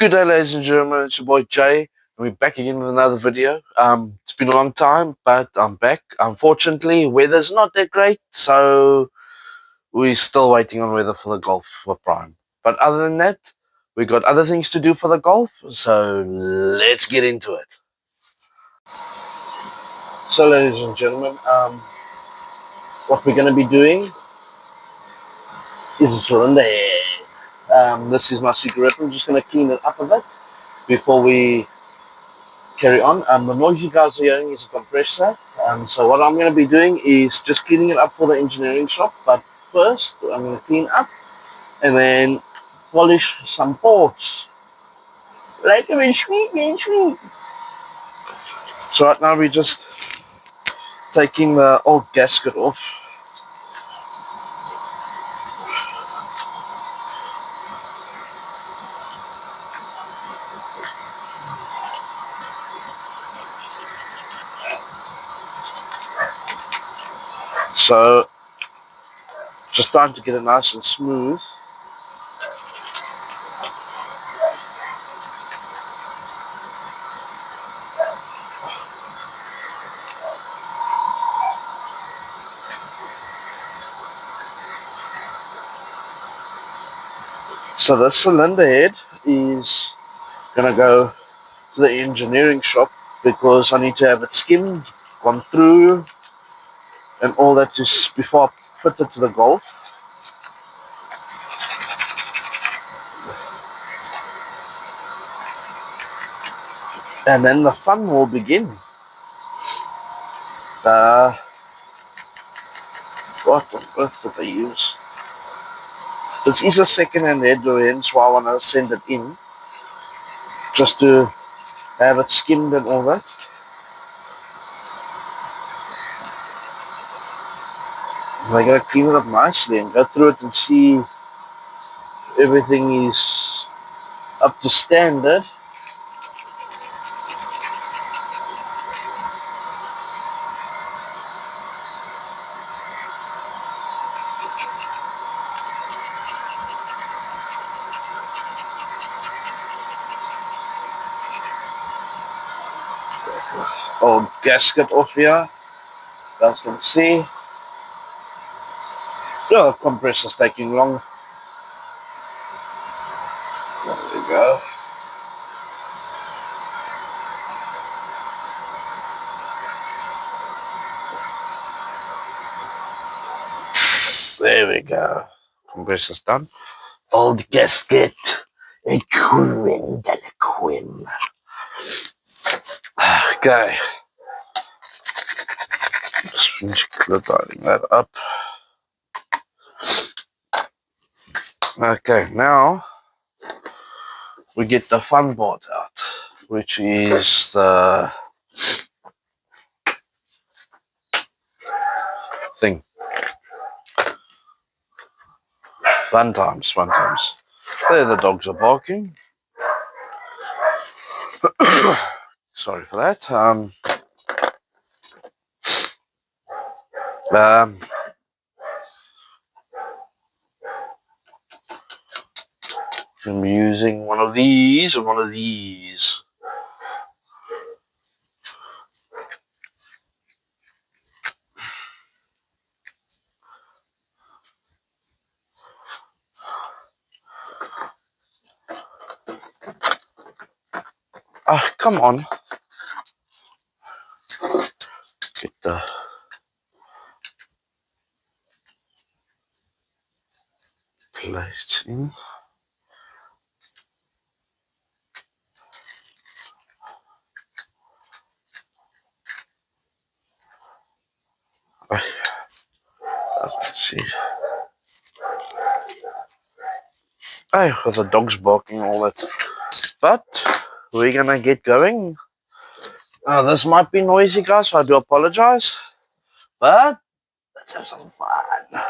Good day, ladies and gentlemen, it's your boy Jay, and we're back again with another video. It's been a long time, but I'm back. Unfortunately, weather's not that great, so we're still waiting on weather for the Golf for Prime. But other than that, we got other things to do for the Golf, so let's get into it. So, ladies and gentlemen, what we're going to be doing is a cylinder head. This is my secret. I'm just going to clean it up a bit before we carry on. The noise you guys are hearing is a compressor. So what I'm going to be doing is just cleaning it up for the engineering shop. But first, I'm going to clean up and then polish some ports. Like a sweet, man, sweet. So right now we're just taking the old gasket off. So just trying to get it nice and smooth. So this cylinder head is gonna go to the engineering shop because I need to have it skimmed, gone through, and all that just before I fit it to the Golf. And then the fun will begin. What on earth did they use? This is a second-hand head, hence why I want to send it in, just to have it skimmed and all that. And I gotta clean it up nicely and go through it and see everything is up to standard. Old gasket off here, you guys can see. Oh, the compressor's taking long. There we go. There we go. Compressor's done. Old gasket. A queen and a queen. Okay. Just finish tidying that up. Okay, now we get the fun part out, which is the thing. Fun times, fun times. There the dogs are barking. Sorry for that. I'm using one of these and one of these. Ah, come on. Get the plate in. Let's see. Oh, with the dogs barking and all that. But we're gonna get going. This might be noisy, guys, so I do apologize. But let's have some fun.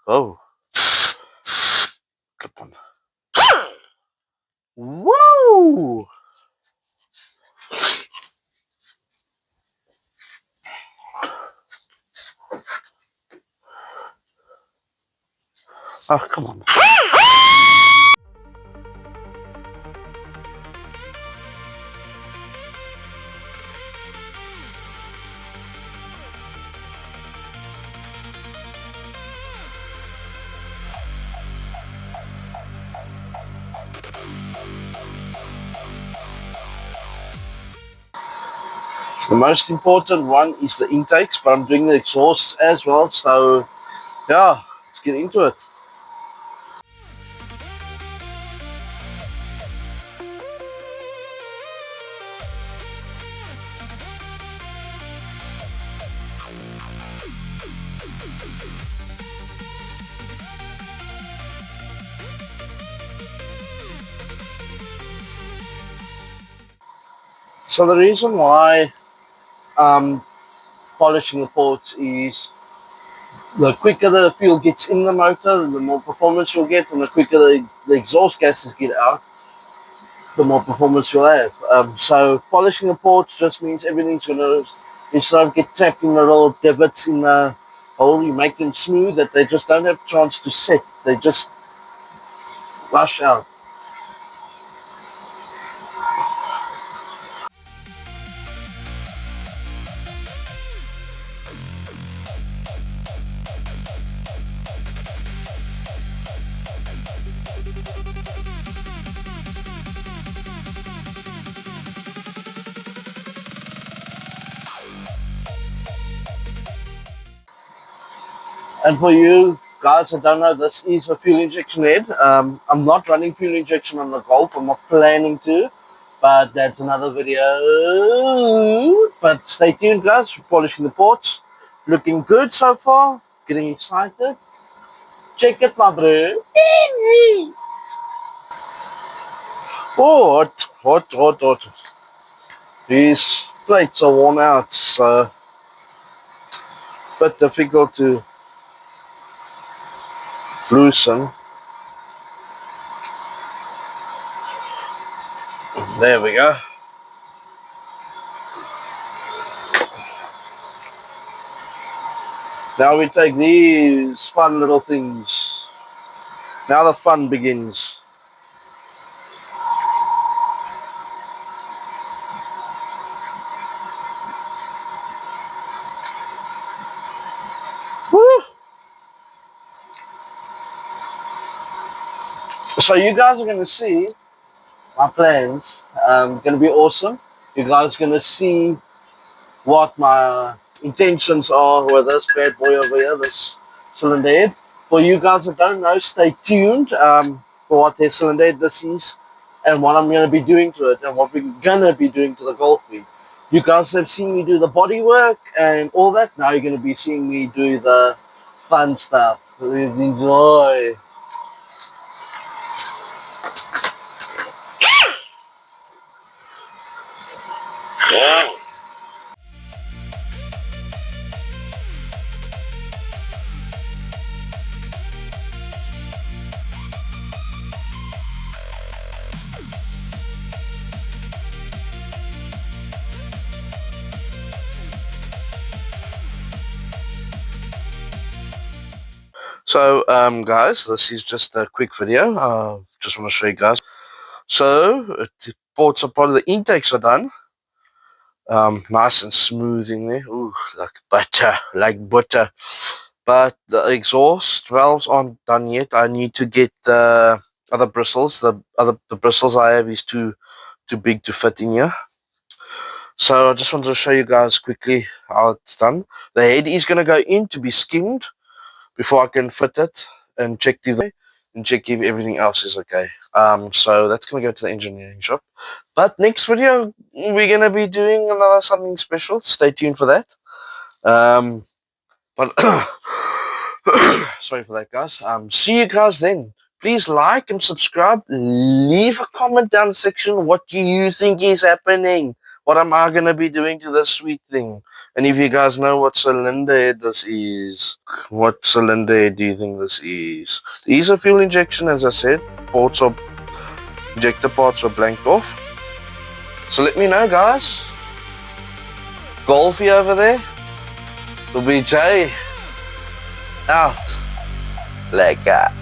Oh. Good one. Woo! Oh, come on. The most important one is the intakes, but I'm doing the exhausts as well, so yeah, let's get into it. So the reason why polishing the ports is the quicker the fuel gets in the motor, the more performance you'll get, and the quicker the exhaust gases get out, the more performance you'll have. So polishing the ports just means everything's going to, instead of get trapped in the little divots in the hole, you make them smooth that they just don't have a chance to set. They just rush out. And for you guys that don't know, this is a fuel injection head. I'm not running fuel injection on the Golf. I'm not planning to, but that's another video. But stay tuned, guys. We're polishing the ports. Looking good so far. Getting excited. Check it, my bro. Oh, hot, hot, hot, hot. These plates are worn out, so a bit difficult to loosen. There we go. Now we take these fun little things. Now the fun begins. Woo! So you guys are going to see my plans. Going to be awesome. You guys are going to see what my intentions are with this bad boy over here, this cylinder head. For you guys that don't know, stay tuned for what their cylinder head this is and what I'm going to be doing to it and what we're going to be doing to the Golf. You guys have seen me do the body work and all that. Now you're going to be seeing me do the fun stuff. Please enjoy. Yeah. So guys, this is just a quick video. Just want to show you guys. So the ports are part of the intakes are done. Nice and smooth in there. Ooh, like butter, like butter. But the exhaust valves aren't done yet. I need to get the other bristles. The bristles I have is too big to fit in here. So I just wanted to show you guys quickly how it's done. The head is going to go in to be skimmed before I can fit it and check if everything else is okay. So that's going to go to the engineering shop. But next video we're going to be doing something special. Stay tuned for that. But sorry for that, guys. See you guys then. Please like and subscribe. Leave a comment down the section. What do you think is happening? What am I going to be doing to this sweet thing? And if you guys know what cylinder head this is, what cylinder head do you think this is? These are fuel injection, as I said. Injector parts are blanked off. So let me know, guys. Golfy over there. The BJ. Out. Like that.